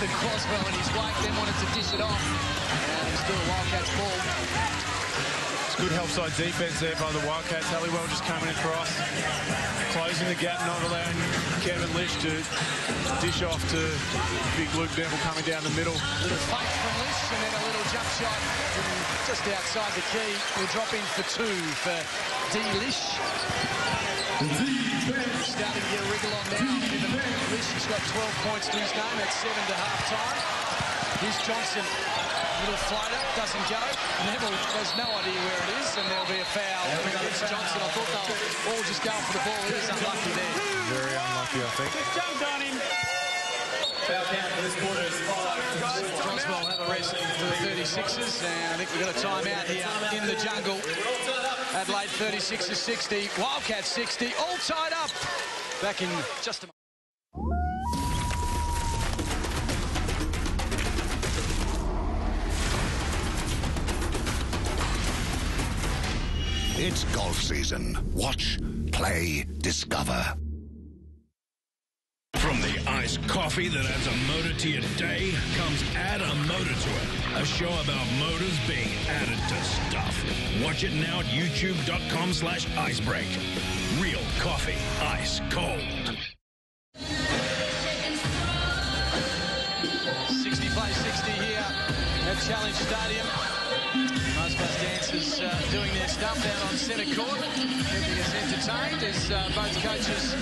Nathan Croswell and his Blake then wanted to dish it off. And it's still a Wildcats ball. It's good help side defense there by the Wildcats. Halliwell just coming across, closing the gap, not allowing Kevin Lish to dish off to big Luke Neville coming down the middle. A little fake from Lish and then a little jump shot just outside the key. We'll drop in for 2 for D. Lish. Starting to get a wriggle on now. Given Lish has got 12 points to his name. That's 7 to half-time. Here's Johnson. Little floater, doesn't go. Neville has no idea where it is, and there'll be a foul against Johnson. I thought they were all just going for the ball. He was unlucky there. Very unlucky, I think. Jumped on him. Foul count for this quarter is 5. Croswell have a rest for the 36ers, and I think we've got a timeout here in the jungle. Adelaide 36ers 60, Wildcats 60, all tied up. Back in just a moment. It's golf season. Watch, play, discover. From the iced coffee that adds a motor to your day comes Add a Motor to It, a show about motors being added to stuff. Watch it now at youtube.com/icebreak. Real coffee, ice cold. 60 plays 60 here at Challenge Stadium. Most of us dancers doing their stuff down on centre court, keeping us entertained as both coaches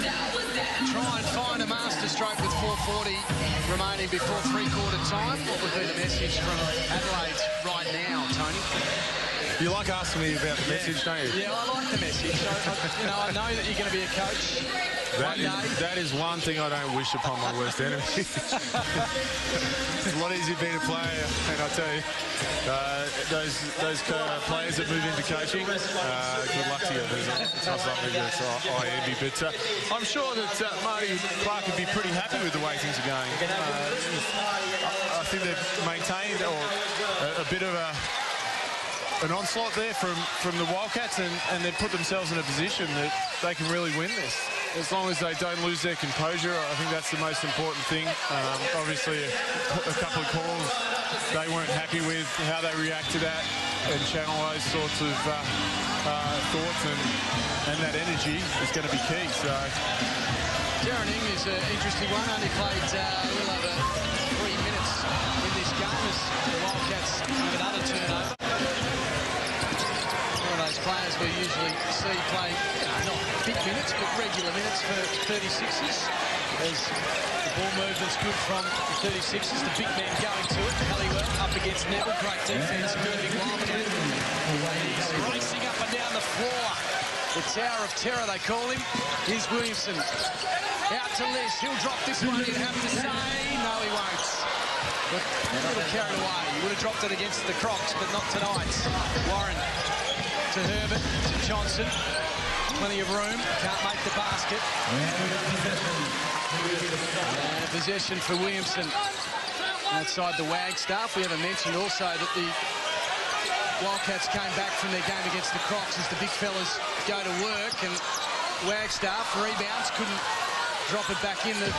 try and find a masterstroke with 4:40 remaining before three-quarter time. What would be the message from Adelaide right now, Tony? You like asking me about the message, don't you? Yeah, I like the message. I know that you're going to be a coach one day. That is one thing I don't wish upon my worst enemy. It's a lot easier being a player, and I tell you, those players that move into coaching, good luck to you. It's not something that I envy, but I'm sure that Marty Clark would be pretty happy with the way things are going. I think they've maintained a bit of an onslaught there from the Wildcats, and they've put themselves in a position that they can really win this. As long as they don't lose their composure, I think that's the most important thing. Obviously, a couple of calls they weren't happy with, how they react to that, and channel those sorts of thoughts and that energy is going to be key. So, Darren Ing is an interesting one. Only played a little over 3 minutes in this game as the Wildcats have another turnover. One of those players we usually see play, not big minutes, but regular minutes for 36ers. As the ball movement's good from the 36ers, the big man going to it. Halliwell up against Neville, great defence, moving Wildcat. He's racing up and down the floor. The Tower of Terror, they call him. Here's Williamson. Out to Lish. He'll drop this one, you'd have to say. No, he won't. But a little carried away. He would have dropped it against the Crocs, but not tonight. Warren to Herbert, to Johnson. Plenty of room. Can't make the basket. And possession for Williamson. Outside the Wagstaff. We haven't mentioned also that the Wildcats came back from their game against the Crocs as the big fellas go to work, and Wagstaff rebounds, couldn't drop it back in. The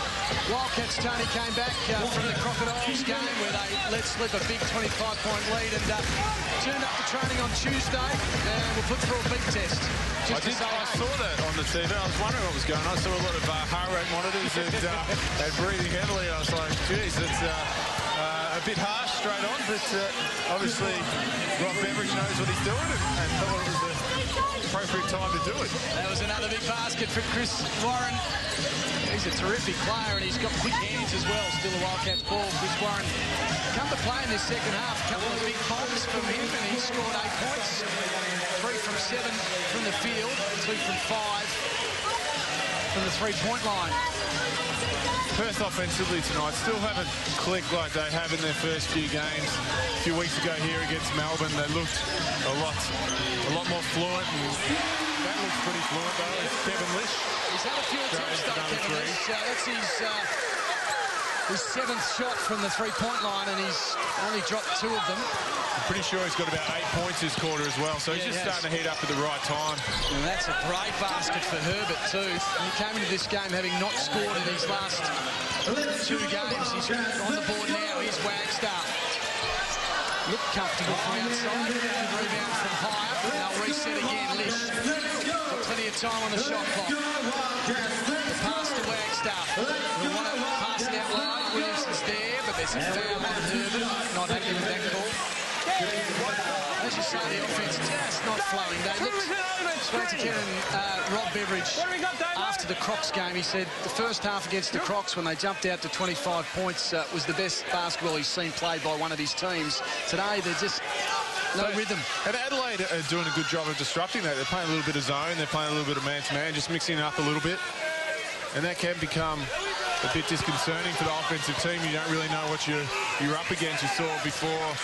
Wildcats, Tony, came back from the Crocodiles game where they let slip a big 25-point lead and turned up to training on Tuesday and were put through a beat test. I saw that on the TV. I was wondering what was going on. I saw a lot of heart rate monitors and breathing heavily. I was like, geez, it's a bit harsh straight on, but obviously Rob Beveridge knows what he's doing and thought it was the appropriate time to do it. That was another big basket for Chris Warren. He's a terrific player and he's got quick hands as well. Still a Wildcats ball. Chris Warren come to play in this second half. A couple of big bombs from him and he scored 8 points. 3 from 7 from the field, 2 from 5 from the three-point line. Perth offensively tonight still haven't clicked like they have in their first few games. A few weeks ago here against Melbourne, they looked a lot more fluent. And that looks pretty fluent though. It's Kevin Lish. He's had a few attempts though, Kevin Lish. That's his 7th shot from the three-point line, and he's only dropped 2 of them. I'm pretty sure he's got about 8 points this quarter as well, so he's just starting to heat up at the right time. And that's a great basket for Herbert too. He came into this game having not scored in his last 2 games. He's on the board now. Here's Wagstaff. Look comfortable from outside. Good rebound from higher. They'll reset again. Lish. Got plenty of time on the shot clock. The pass to Wagstaff. We'll want to pass it out wide. Williamson's there, but there's a foul on Herbert. Not happy with that call. As you say, the offense just not flowing. They looked. Spoke to Ken and Rob Beveridge after the Crocs game. He said the first half against the Crocs, when they jumped out to 25 points, was the best basketball he's seen played by one of his teams. Today, they're just no rhythm. And Adelaide are doing a good job of disrupting that. They're playing a little bit of zone. They're playing a little bit of man-to-man, just mixing it up a little bit. And that can become a bit disconcerting for the offensive team. You don't really know what you're up against. You saw before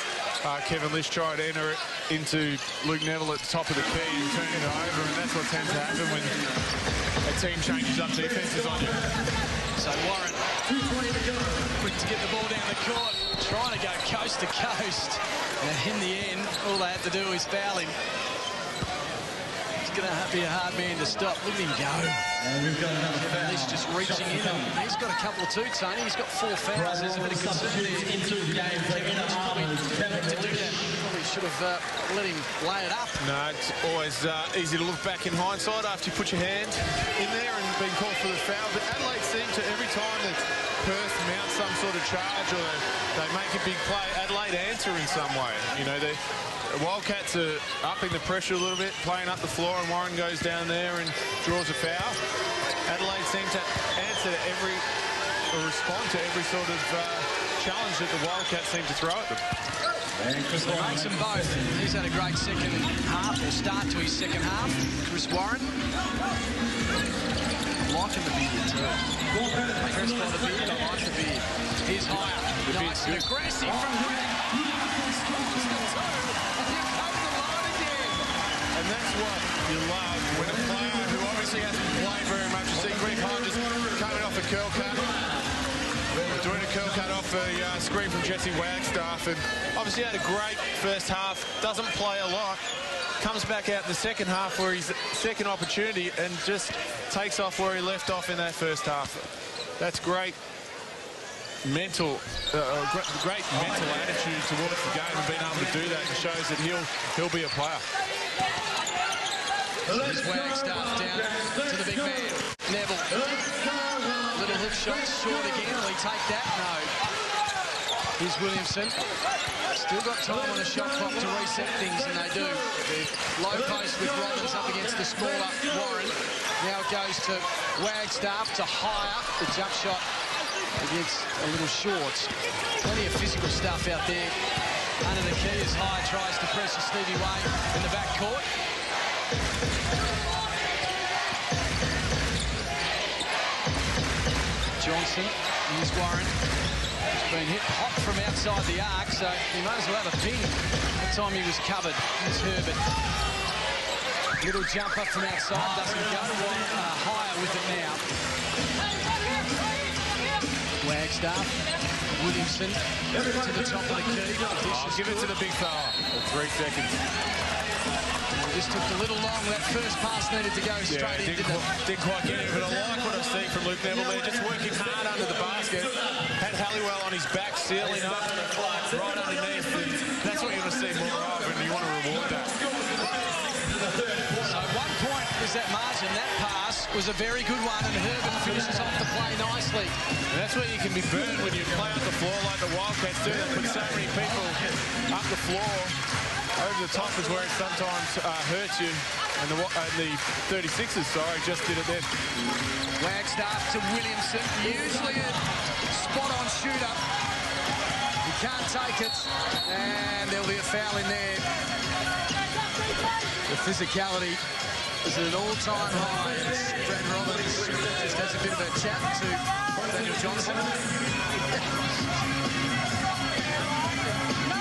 Kevin Lish tried to enter it into Luke Neville at the top of the key and turn it over, and that's what tends to happen when a team changes up defenses on you. So Warren, quick to get the ball down the court, trying to go coast to coast. And in the end, all they had to do is foul him. It's going to be a hard man to stop. Look at him go. Kevin Lish just reaching in. He's got a couple too, Tony. He's got 4 fouls. There's a bit of concern there. Kevin Lish probably to do that. Probably should have let him lay it up. No, it's always easy to look back in hindsight after you put your hand in there and been called for the foul. But Adelaide seem to, every time that Perth mounts some sort of charge or they make a big play, Adelaide answer in some way. You know, the Wildcats are upping the pressure a little bit, playing up the floor, and Warren goes down there and draws a foul. Adelaide seem to answer to or respond to every sort of challenge that the Wildcats seem to throw at them. He makes them both. He's had a great second half, or start to his second half. Chris Warren. Liking the beard too. Impressed by the beard. I like the beard. Here's higher. Nice and aggressive from And that's what you love when a player who obviously hasn't played very much. You see Greg Hodges coming off a curl cut. Doing a curl cut off a screen from Jesse Wagstaff, and obviously had a great first half, doesn't play a lot, comes back out in the second half for his second opportunity and just takes off where he left off in that first half. That's great mental, great mental attitude towards the game, and being able to do that and shows that he'll be a player. Here's Wagstaff down to the big man. Neville. Little hook shot short again. Will he take that? No. Here's Williamson. Still got time on the shot clock to reset things, and they do. The low post with Robbins up against the smaller Warren. Now it goes to Wagstaff to higher. The jump shot against a little short. Plenty of physical stuff out there. Under the key as Higher tries to pressure Stevie Way in the back court. Johnson, here's Warren. He's been hit hot from outside the arc, so he might as well have a ping. That time he was covered. Here's Herbert. Little jumper from outside, doesn't go. Higher with it now. Wagstaff, Williamson to the top of the key. I'll give it to the big fella. 3 seconds. Just took a little long. That first pass needed to go straight in, didn't it? Didn't quite get it, but I like what I've seen from Luke Neville there. Just working hard under the basket. Had Halliwell on his back, sealing up right underneath. And that's what you want to see more of, and you want to reward that. So 1 point is that margin. That pass was a very good one, and Herbert finishes off the play nicely. And that's where you can be burned when you play up the floor like the Wildcats do. They put so many people up the floor. Over the top is where it sometimes hurts you, and the 36ers, sorry, just did it then. Wagstaff to Williamson, usually a spot-on shooter. He can't take it, and there'll be a foul in there. The physicality is at an all-time high. Brad Robbins just has a bit of a chat to Daniel Johnson.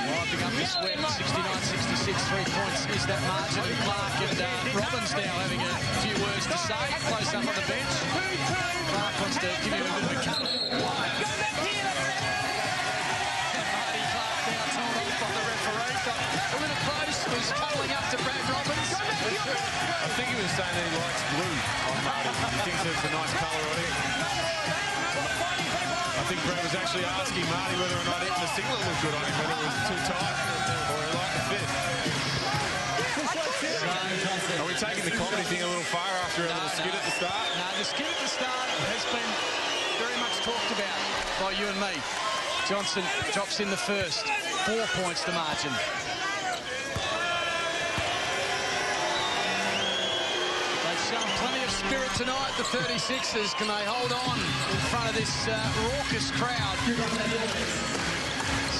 Wiping up his sweat, 69-66, 3 points is that margin. Clark and Robbins now having a few words to say, close up on the bench. Clark wants to give him a bit of a cuddle. Marty Clark now told off by the referee, but a little close, was cuddling up to Brad Robbins. I think he was saying that he likes blue on Marty. He thinks it's a nice colour on it. think Brett was actually asking Marty whether or not hitting the singlet looked good on him, whether it was too tight or he liked the fit. Are we taking the comedy thing a little far after a little skid at the start? No, the skid at the start has been very much talked about by you and me. Johnson drops in the first. 4 points the margin. They've shown plenty of spirit tonight, the 36ers. Can they hold on in front of this raucous crowd?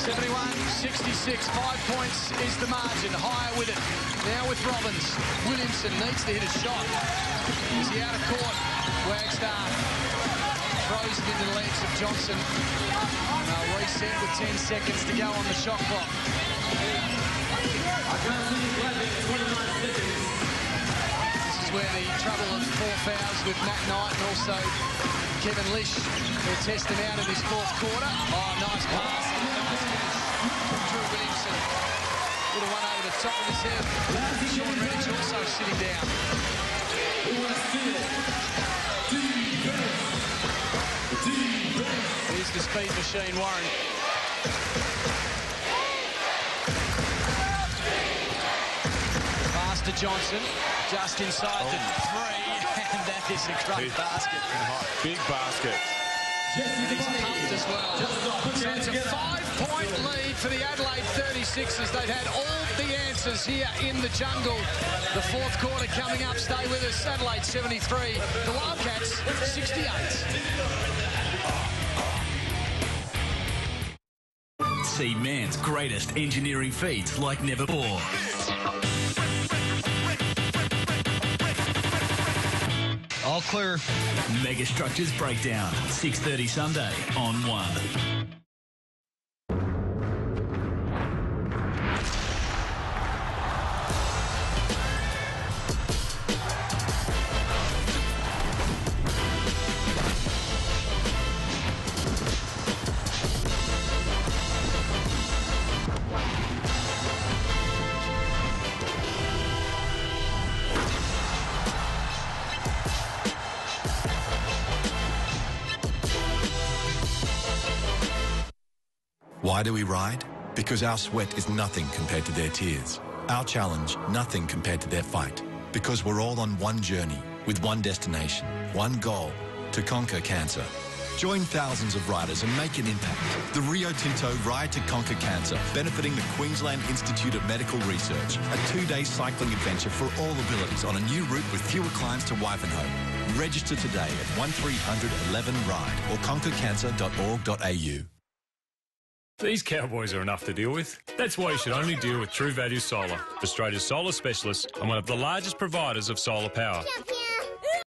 71-66, 5 points is the margin. Higher with it. Now with Robbins. Williamson needs to hit a shot. Is he out of court? Wagstaff throws it into the legs of Johnson. And they'll reset with 10 seconds to go on the shot clock. This is where the trouble of 4 fouls with Matt Knight and also Kevin Lish will test him out in this fourth quarter. Oh, nice pass. Nice finish from Drew Williamson. Little one over the top of his head. Sean Redditch also sitting down. Here's the speed machine, Warren. Pass to Johnson, just inside the 3, and that is a great basket. Big basket. And he's pumped as well. So it's a 5-point lead for the Adelaide 36ers. They've had all the answers here in the jungle. The fourth quarter coming up. Stay with us. Adelaide 73, the Wildcats 68. See man's greatest engineering feats like never before. All clear. Megastructures Breakdown, 6:30 Sunday on 1. Why do we ride? Because our sweat is nothing compared to their tears. Our challenge, nothing compared to their fight. Because we're all on one journey, with one destination, one goal, to conquer cancer. Join thousands of riders and make an impact. The Rio Tinto Ride to Conquer Cancer, benefiting the Queensland Institute of Medical Research. A 2-day cycling adventure for all abilities on a new route with fewer climbs to Wivenhoe. Register today at 1300 11 RIDE or conquercancer.org.au. These cowboys are enough to deal with. That's why you should only deal with True Value Solar, Australia's solar specialist and one of the largest providers of solar power.